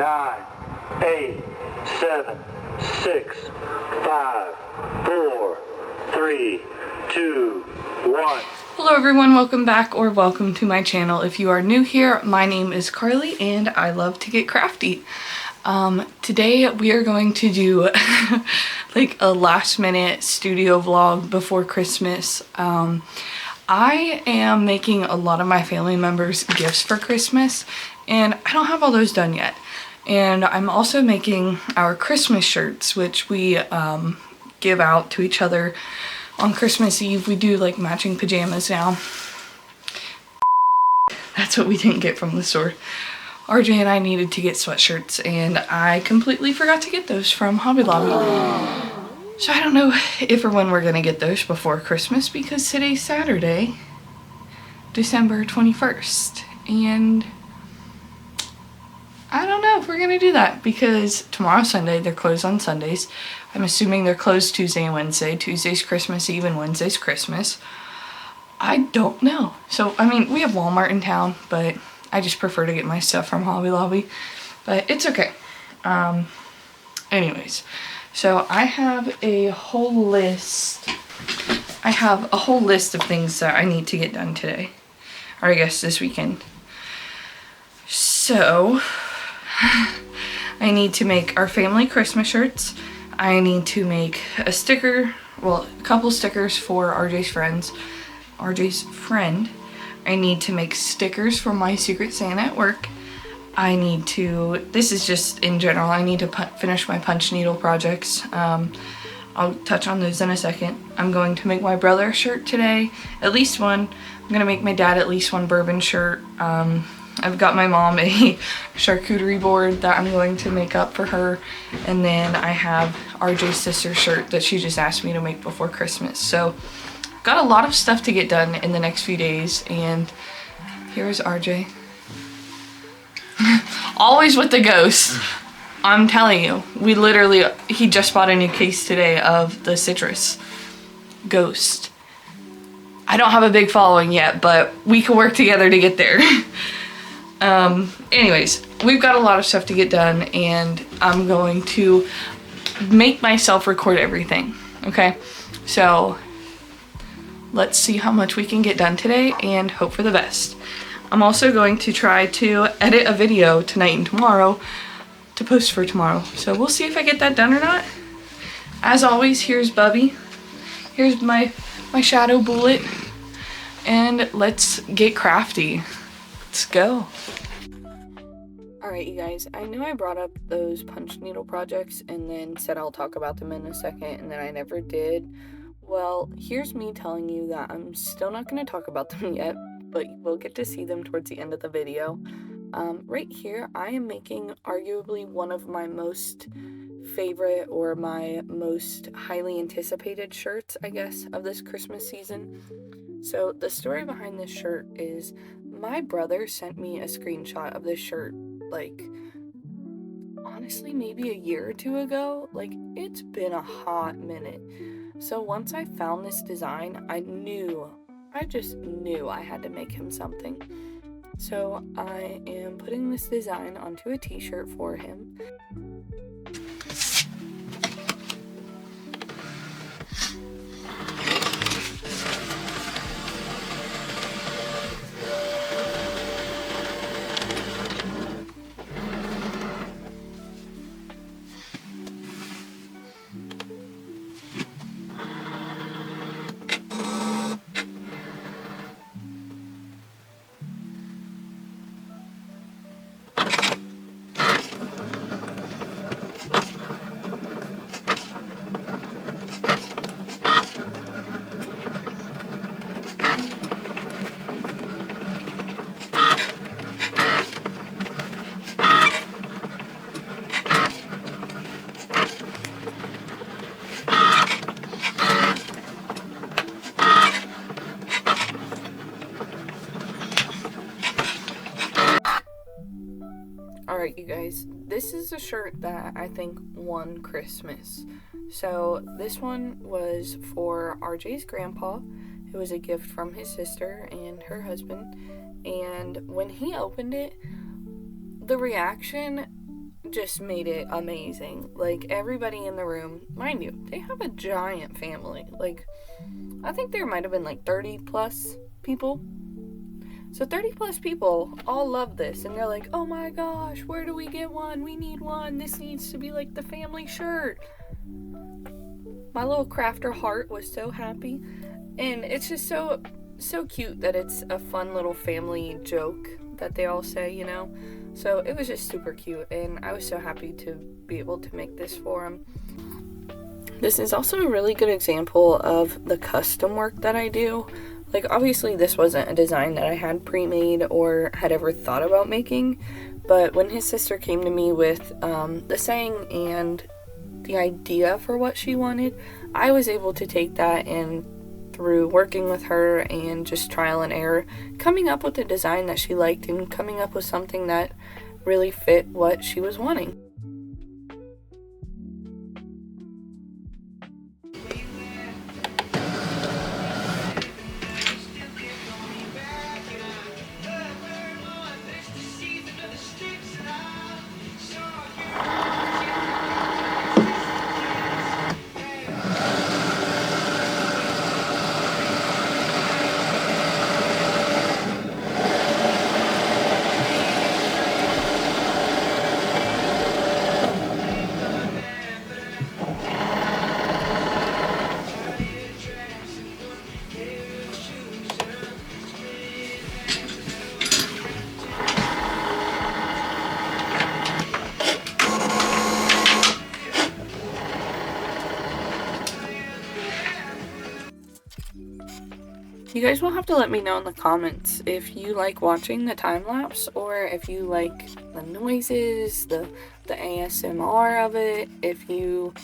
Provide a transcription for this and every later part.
9, 8, 7, 6, 5, 4, 3, 2, 1. Hello everyone, welcome back or welcome to my channel. If you are new here, my name is Carly and I love to get crafty. Today we are going to do like a last minute studio vlog before Christmas. I am making a lot of my family members gifts for Christmas and I don't have all those done yet. And I'm also making our Christmas shirts, which we give out to each other on Christmas Eve. We do like matching pajamas now. That's what we didn't get from the store. RJ and I needed to get sweatshirts and I completely forgot to get those from Hobby Lobby. So I don't know if or when we're gonna get those before Christmas because today's Saturday, December 21st. And I don't know if we're gonna do that because tomorrow's Sunday, they're closed on Sundays. I'm assuming they're closed Tuesday and Wednesday. Tuesday's Christmas Eve and Wednesday's Christmas. I don't know. So, I mean, we have Walmart in town, but I just prefer to get my stuff from Hobby Lobby. But it's okay. Anyways, so I have a whole list. I have a whole list of things that I need to get done today. Or I guess this weekend. So, I need to make our family Christmas shirts. I need to make a sticker, well, a couple stickers for RJ's friend. I need to make stickers for my Secret Santa at work. I need to, this is just in general, I need to finish my punch needle projects. I'll touch on those in a second. I'm going to make my brother a shirt today, at least one. I'm gonna make my dad at least one bourbon shirt. I've got my mom a charcuterie board that I'm going to make up for her. And then I have RJ's sister's shirt that she just asked me to make before Christmas. So got a lot of stuff to get done in the next few days. And here's RJ. Always with the ghost. I'm telling you, he just bought a new case today of the citrus ghost. I don't have a big following yet, but we can work together to get there. Anyways, we've got a lot of stuff to get done and I'm going to make myself record everything, okay? So let's see how much we can get done today and hope for the best. I'm also going to try to edit a video tonight and tomorrow to post for tomorrow. So we'll see if I get that done or not. As always, here's Bubby. Here's my shadow bullet. And let's get crafty. Let's go. Alright you guys, I know I brought up those punch needle projects and then said I'll talk about them in a second and then I never did. Well, here's me telling you that I'm still not going to talk about them yet, but we'll get to see them towards the end of the video. Right here, I am making arguably one of my most favorite or my most highly anticipated shirts, I guess, of this Christmas season. So the story behind this shirt is my brother sent me a screenshot of this shirt, like, honestly, maybe a year or two ago. Like, it's been a hot minute. So once I found this design, I just knew I had to make him something. So I am putting this design onto a t-shirt for him. Alright you guys, this is a shirt that I think won Christmas. So this one was for RJ's grandpa. It was a gift from his sister and her husband. And when he opened it, the reaction just made it amazing. Like, everybody in the room, mind you, they have a giant family. Like, I think there might have been like 30 plus people. So 30 plus people all love this, and they're like, oh my gosh, where do we get one? We need one. This needs to be like the family shirt. My little crafter heart was so happy, and it's just so cute that it's a fun little family joke that they all say, you know. So it was just super cute, and I was so happy to be able to make this for them. This is also a really good example of the custom work that I do. Like, obviously this wasn't a design that I had pre-made or had ever thought about making, but when his sister came to me with the saying and the idea for what she wanted, I was able to take that and through working with her and just trial and error, coming up with a design that she liked and coming up with something that really fit what she was wanting. You guys will have to let me know in the comments if you like watching the time lapse or if you like the noises, the ASMR of it, if you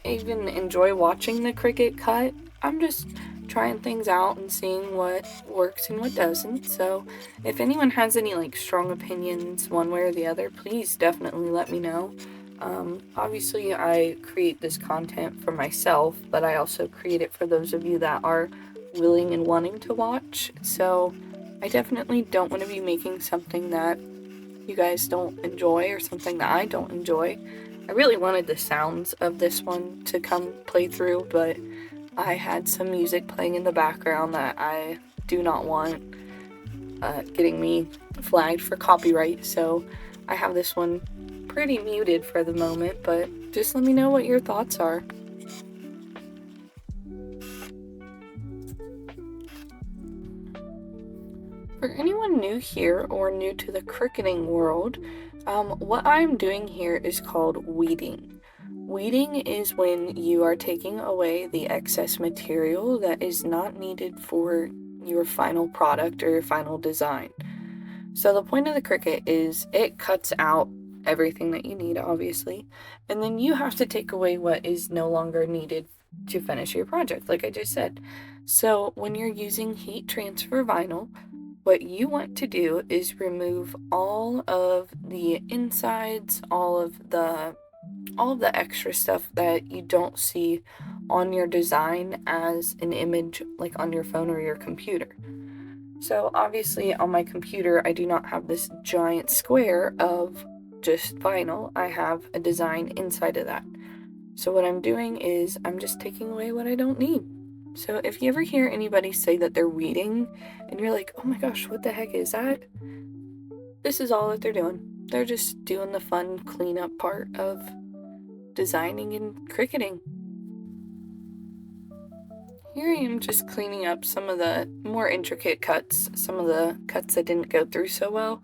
even enjoy watching the Cricut cut. I'm just trying things out and seeing what works and what doesn't. So if anyone has any like strong opinions one way or the other, please definitely let me know. Obviously I create this content for myself, but I also create it for those of you that are willing and wanting to watch. So I definitely don't want to be making something that you guys don't enjoy or something that I don't enjoy. I really wanted the sounds of this one to come play through, but I had some music playing in the background that I do not want getting me flagged for copyright, so I have this one pretty muted for the moment, but just let me know what your thoughts are. For anyone new here or new to the cricketing world, what I'm doing here is called weeding. Weeding is when you are taking away the excess material that is not needed for your final product or your final design. So the point of the Cricut is it cuts out everything that you need, obviously, and then you have to take away what is no longer needed to finish your project, like I just said. So when you're using heat transfer vinyl, what you want to do is remove all of the insides, all of the extra stuff that you don't see on your design as an image, like on your phone or your computer. So obviously on my computer, I do not have this giant square of just vinyl. I have a design inside of that. So what I'm doing is I'm just taking away what I don't need. So if you ever hear anybody say that they're weeding and you're like, oh my gosh, what the heck is that? This is all that they're doing. They're just doing the fun cleanup part of designing and cricketing. Here I am just cleaning up some of the more intricate cuts, some of the cuts that didn't go through so well.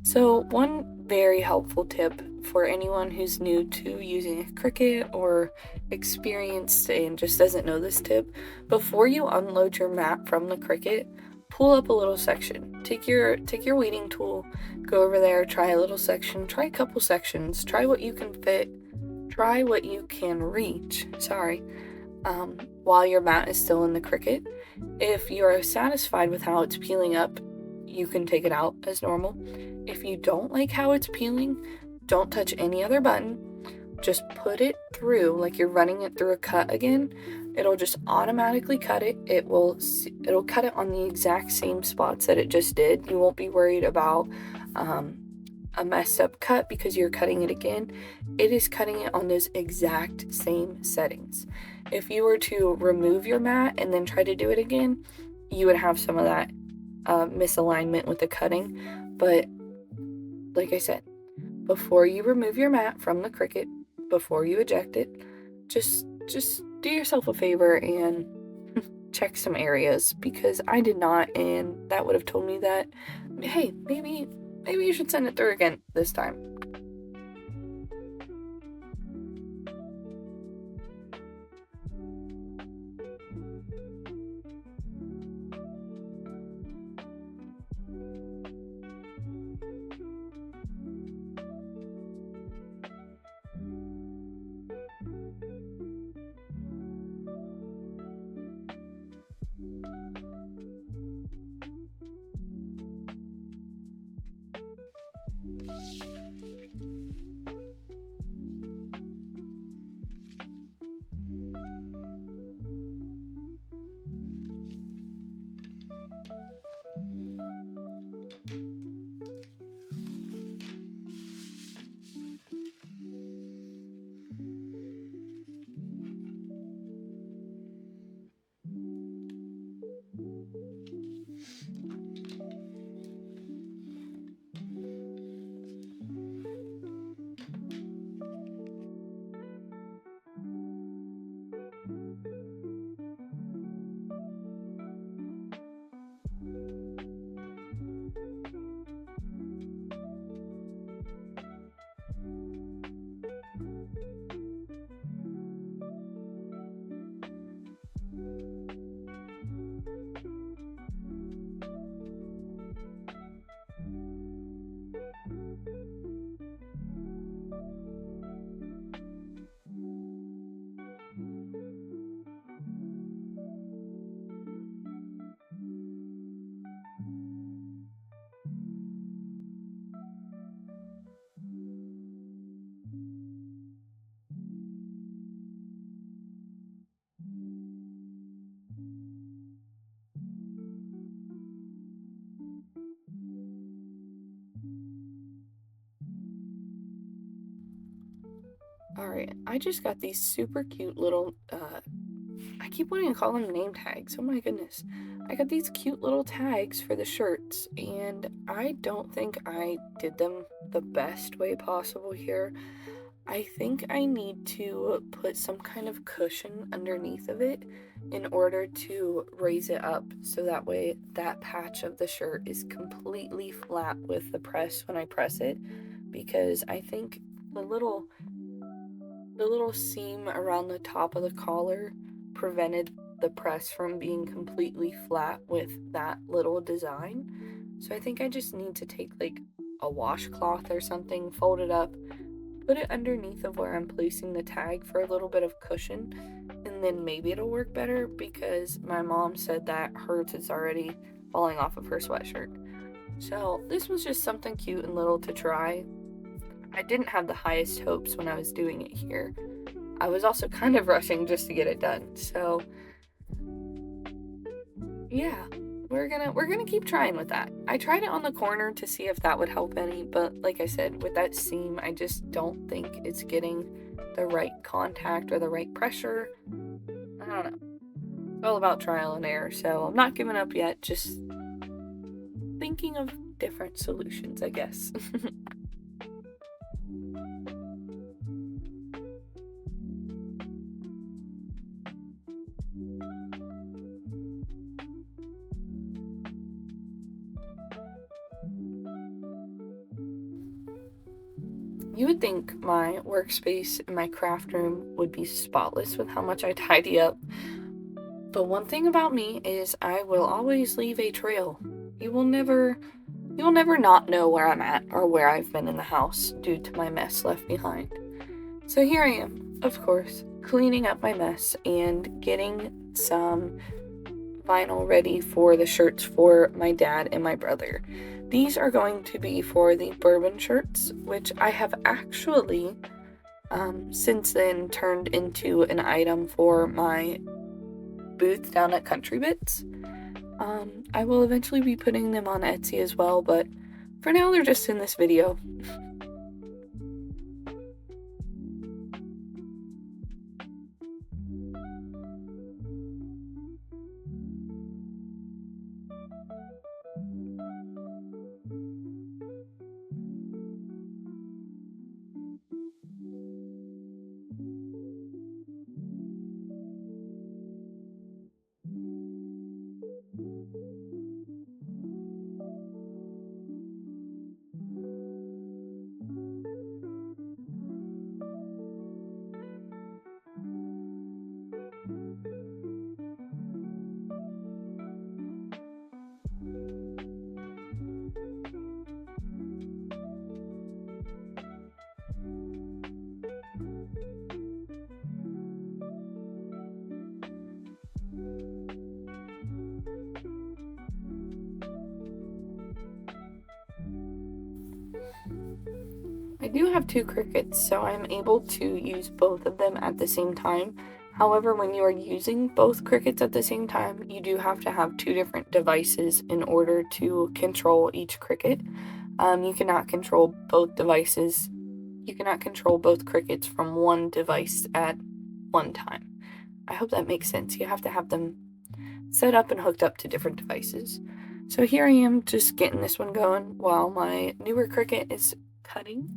So one very helpful tip for anyone who's new to using a Cricut or experienced and just doesn't know this tip, before you unload your mat from the Cricut, pull up a little section. Take your weeding tool, go over there, try a little section, try a couple sections, try what you can fit, try what you can reach, while your mat is still in the Cricut. If you're satisfied with how it's peeling up, you can take it out as normal. If you don't like how it's peeling, don't touch any other button. Just put it through like you're running it through a cut again. It'll just automatically cut it. It'll cut it on the exact same spots that it just did. You won't be worried about a messed up cut because you're cutting it again, it is cutting it on those exact same settings. If you were to remove your mat and then try to do it again, you would have some of that misalignment with the cutting. But like I said, before you remove your mat from the Cricut, before you eject it, just do yourself a favor and check some areas, because I did not, and that would have told me that, hey, maybe you should send it through again this time. Alright, I just got these super cute little, I keep wanting to call them name tags, oh my goodness. I got these cute little tags for the shirts, and I don't think I did them the best way possible here. I think I need to put some kind of cushion underneath of it in order to raise it up, so that way that patch of the shirt is completely flat with the press when I press it, because I think the little seam around the top of the collar prevented the press from being completely flat with that little design. So I think I just need to take like a washcloth or something, fold it up, put it underneath of where I'm placing the tag for a little bit of cushion, and then maybe it'll work better, because my mom said that hers is already falling off of her sweatshirt. So this was just something cute and little to try. I didn't have the highest hopes when I was doing it here. I was also kind of rushing just to get it done. So yeah, we're gonna keep trying with that. I tried it on the corner to see if that would help any, but like I said, with that seam, I just don't think it's getting the right contact or the right pressure. I don't know. It's all about trial and error, so I'm not giving up yet, just thinking of different solutions, I guess. You would think my workspace and my craft room would be spotless with how much I tidy up. But one thing about me is I will always leave a trail. You will never not know where I'm at or where I've been in the house due to my mess left behind. So here I am, of course, cleaning up my mess and getting some vinyl ready for the shirts for my dad and my brother. These are going to be for the bourbon shirts, which I have actually since then turned into an item for my booth down at Country Bits. I will eventually be putting them on Etsy as well, but For now, they're just in this video. I do have 2 Cricuts, so I'm able to use both of them at the same time. However, when you are using both Cricuts at the same time, you do have to have 2 different devices in order to control each Cricut. You cannot control both devices. You cannot control both Cricuts from one device at one time. I hope that makes sense. You have to have them set up and hooked up to different devices. So here I am just getting this one going while my newer Cricut is cutting.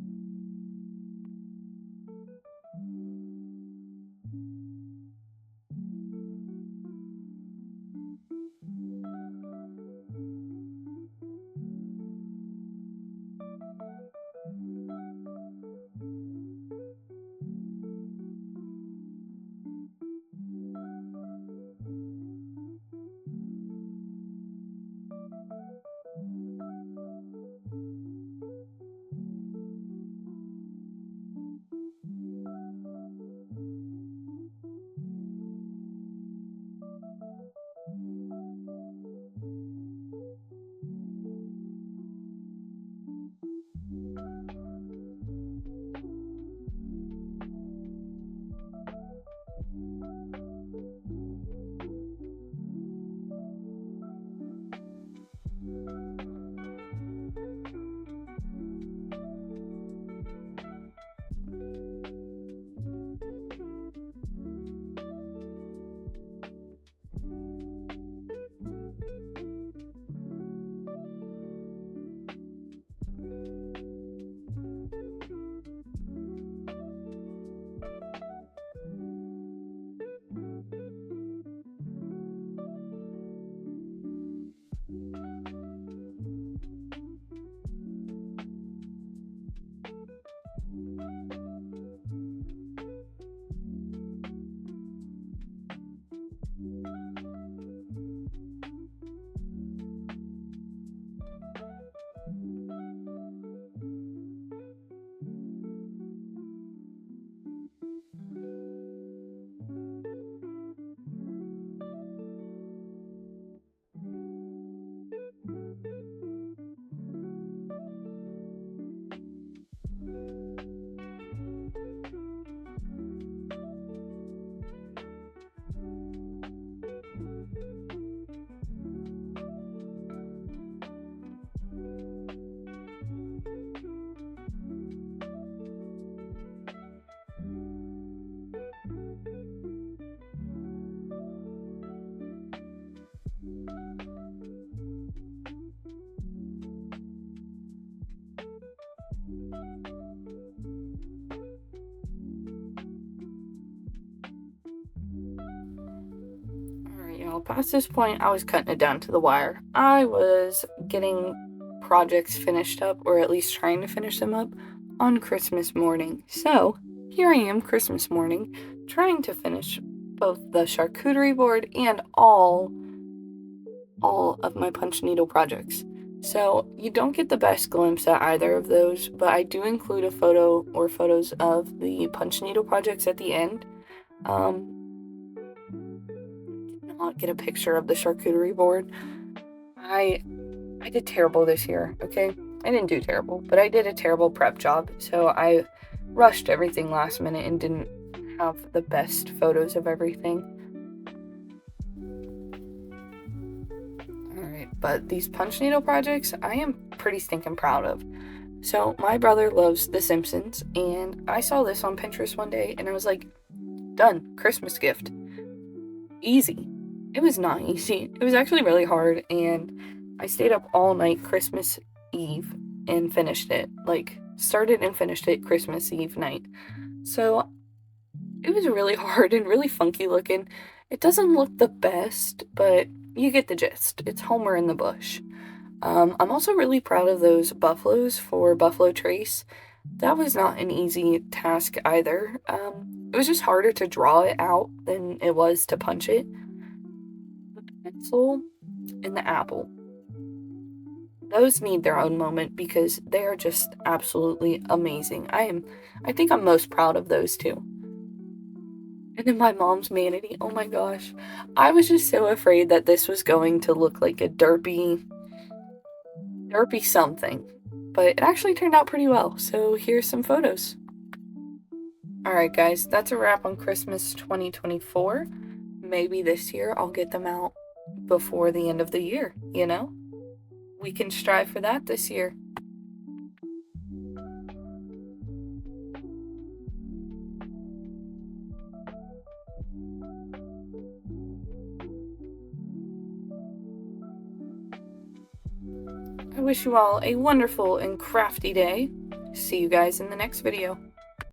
Past this point, I was cutting it down to the wire. I was getting projects finished up, or at least trying to finish them up, on Christmas morning. So, here I am, Christmas morning, trying to finish both the charcuterie board and all of my punch needle projects. So, you don't get the best glimpse at either of those, but I do include a photo or photos of the punch needle projects at the end. Not get a picture of the charcuterie board. I did terrible this year, okay? I didn't do terrible, but I did a terrible prep job, so I rushed everything last minute and didn't have the best photos of everything. Alright, but these punch needle projects I am pretty stinking proud of. So my brother loves The Simpsons, and I saw this on Pinterest one day, and I was like, done, Christmas gift. Easy. It was not easy. It was actually really hard, and I stayed up all night Christmas Eve and finished it. Like, started and finished it Christmas Eve night. So it was really hard and really funky looking. It doesn't look the best, but you get the gist. It's Homer in the bush. I'm also really proud of those buffaloes for Buffalo Trace. That was not an easy task either. It was just harder to draw it out than it was to punch it. The pencil and the apple. Those need their own moment because they are just absolutely amazing. I think I'm most proud of those two. And then my mom's manatee. Oh my gosh. I was just so afraid that this was going to look like a derpy something. But it actually turned out pretty well. So here's some photos. Alright guys, that's a wrap on Christmas 2024. Maybe this year I'll get them out before the end of the year, you know? We can strive for that this year. I wish you all a wonderful and crafty day. See you guys in the next video.